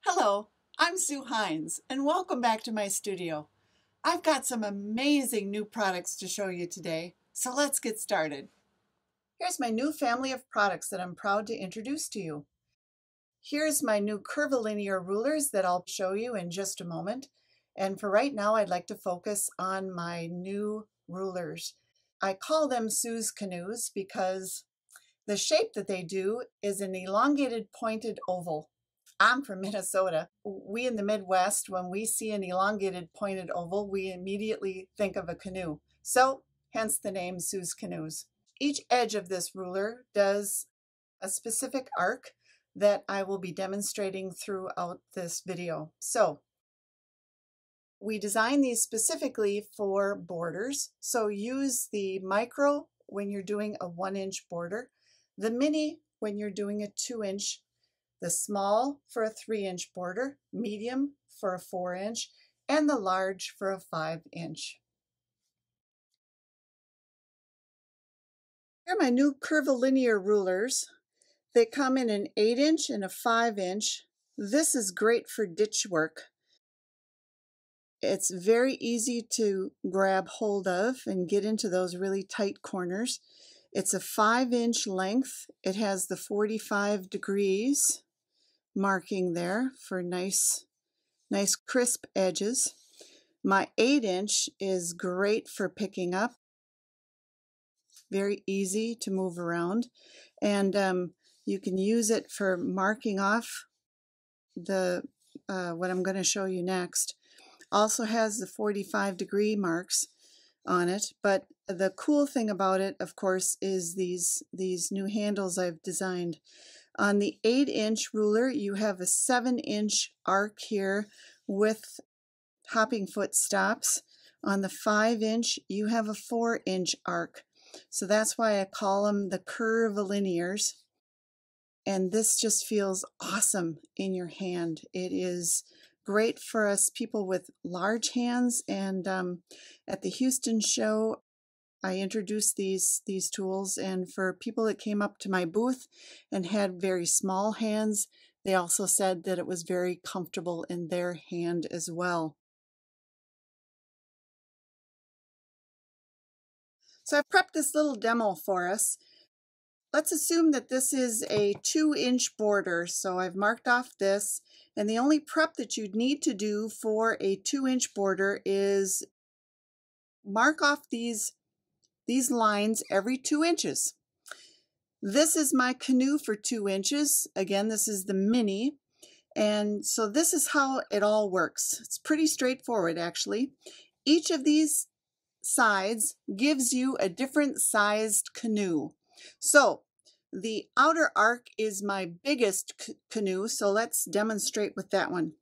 Hello, I'm Sue Heinz, and welcome back to my studio. I've got some amazing new products to show you today, so let's get started. Here's my new family of products that I'm proud to introduce to you. Here's my new Curvilinear rulers that I'll show you in just a moment. And for right now, I'd like to focus on my new rulers. I call them Sue's Canoes because the shape that they do is an elongated pointed oval. I'm from Minnesota. We in the Midwest, when we see an elongated pointed oval, we immediately think of a canoe. So, hence the name Sue's Canoes. Each edge of this ruler does a specific arc that I will be demonstrating throughout this video. So, we design these specifically for borders. So use the micro when you're doing a 1-inch border, the mini when you're doing a 2-inch, the small for a 3-inch border, medium for a 4-inch, and the large for a 5-inch. Here are my new Curvilinear rulers. They come in an 8-inch and a 5-inch. This is great for ditch work. It's very easy to grab hold of and get into those really tight corners. It's a 5-inch length. It has the 45 degrees marking there for nice crisp edges. My 8-inch is great for picking up. Very easy to move around. And you can use it for marking off the what I'm going to show you next. Also has the 45-degree marks on it, but the cool thing about it, of course, is these new handles I've designed. On the 8-inch ruler, you have a 7-inch arc here with hopping foot stops. On the 5-inch, you have a 4-inch arc. So that's why I call them the Curvilinears. And this just feels awesome in your hand. It is great for us people with large hands, and at the Houston show I introduced these tools, and for people that came up to my booth and had very small hands, they also said that it was very comfortable in their hand as well. So I've prepped this little demo for us. Let's assume that this is a 2-inch border. So I've marked off this, and the only prep that you'd need to do for a 2-inch border is mark off these lines every 2 inches. This is my canoe for 2 inches. Again, this is the mini. And so this is how it all works. It's pretty straightforward, actually. Each of these sides gives you a different sized canoe. So the outer arc is my biggest canoe, so let's demonstrate with that one.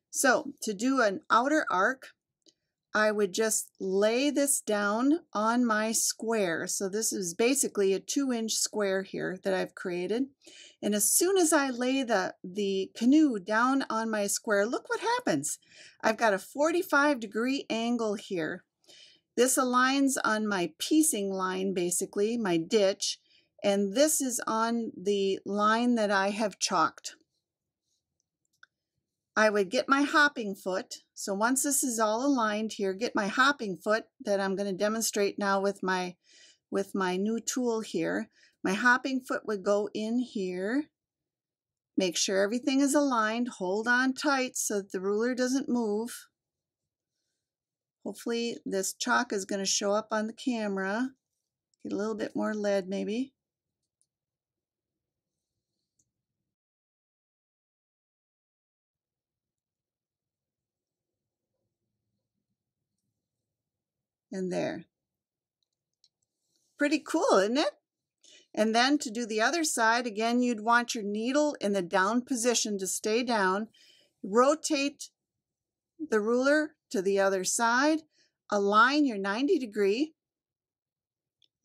So to do an outer arc, I would just lay this down on my square. So this is basically a 2-inch square here that I've created. And as soon as I lay the canoe down on my square, look what happens. I've got a 45-degree angle here. This aligns on my piecing line, basically, my ditch, and this is on the line that I have chalked. I would get my hopping foot. So once this is all aligned here, get my hopping foot that I'm going to demonstrate now with my new tool here. My hopping foot would go in here. Make sure everything is aligned. Hold on tight so that the ruler doesn't move. Hopefully this chalk is going to show up on the camera. Get a little bit more lead maybe. And there. Pretty cool, isn't it? And then to do the other side, again, you'd want your needle in the down position to stay down. Rotate the ruler to the other side. Align your 90-degree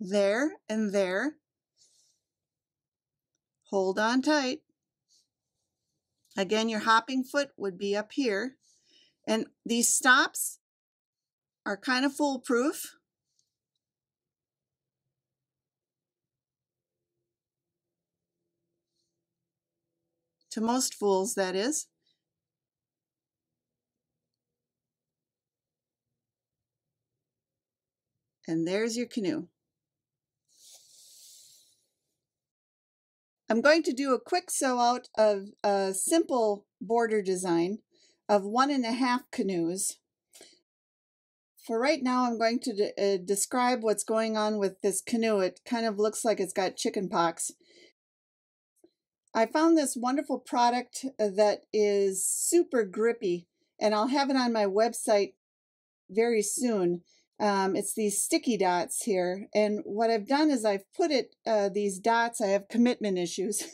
there and there. Hold on tight. Again, your hopping foot would be up here. And these stops are kind of foolproof. To most fools, that is. And there's your canoe. I'm going to do a quick sew out of a simple border design of 1.5 canoes. For right now, I'm going to describe what's going on with this canoe. It kind of looks like it's got chicken pox. I found this wonderful product that is super grippy, and I'll have it on my website very soon. It's these sticky dots here, and what I've done is I've put these dots, I have commitment issues.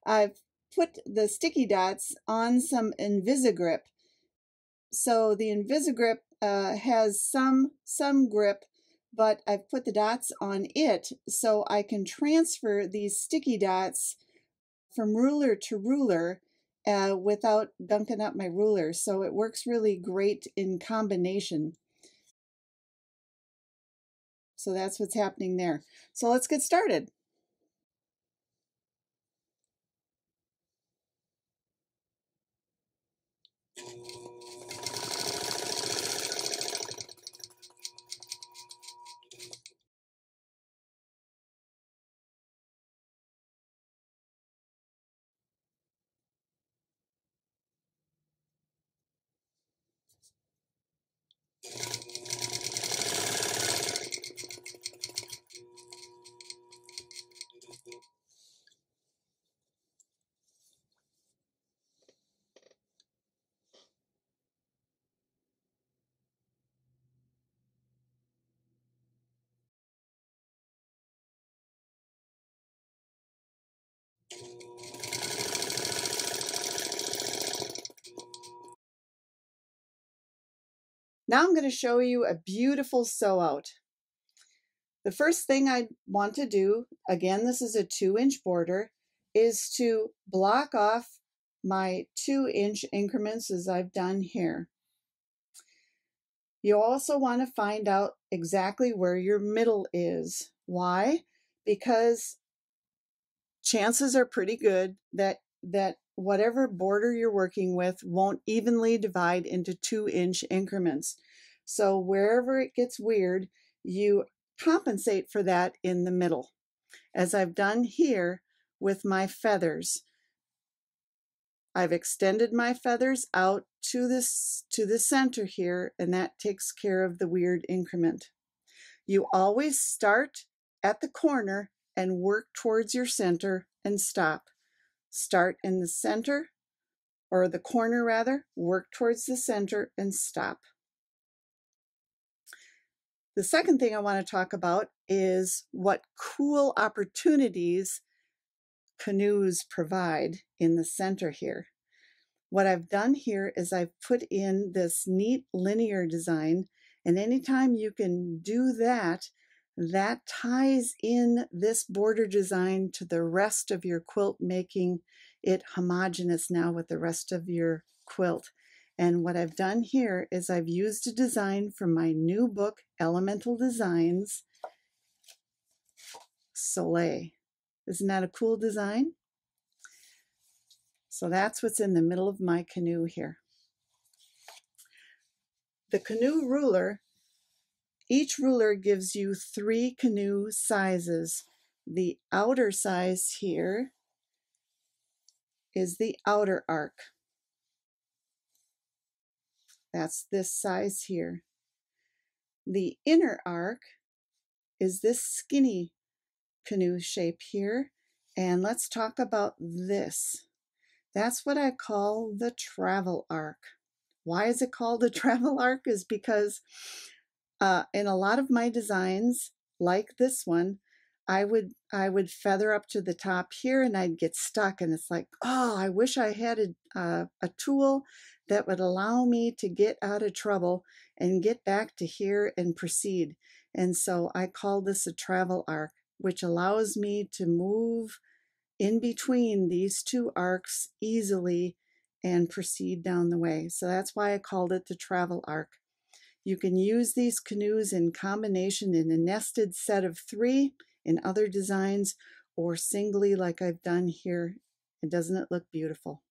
I've put the sticky dots on some Invisigrip. So the Invisigrip has some grip, but I've put the dots on it so I can transfer these sticky dots from ruler to ruler without gunking up my ruler. So it works really great in combination. So that's what's happening there. So let's get started. Now I'm going to show you a beautiful sew out. The first thing I want to do, again, this is a 2-inch border, is to block off my 2-inch increments as I've done here. You also want to find out exactly where your middle is. Why? Because chances are pretty good that whatever border you're working with won't evenly divide into 2-inch increments. So wherever it gets weird, you compensate for that in the middle, as I've done here with my feathers. I've extended my feathers out to the center here, and that takes care of the weird increment. You always start at the corner and work towards your center and stop. Start in the center, or the corner rather, work towards the center and stop. The second thing I want to talk about is what cool opportunities canoes provide in the center here. What I've done here is I've put in this neat linear design, and anytime you can do that, that ties in this border design to the rest of your quilt, making it homogeneous now with the rest of your quilt. And what I've done here is I've used a design from my new book, Elemental Designs, Soleil. Isn't that a cool design? So that's what's in the middle of my canoe here. The canoe ruler, each ruler gives you 3 canoe sizes. The outer size here is the outer arc. That's this size here. The inner arc is this skinny canoe shape here. And let's talk about this. That's what I call the travel arc. Why is it called the travel arc? Is because in a lot of my designs, like this one, I would feather up to the top here and I'd get stuck, and it's like, oh, I wish I had a tool that would allow me to get out of trouble and get back to here and proceed. And so I call this a travel arc, which allows me to move in between these 2 arcs easily and proceed down the way. So that's why I called it the travel arc. You can use these canoes in combination in a nested set of 3 in other designs, or singly like I've done here. And doesn't it look beautiful?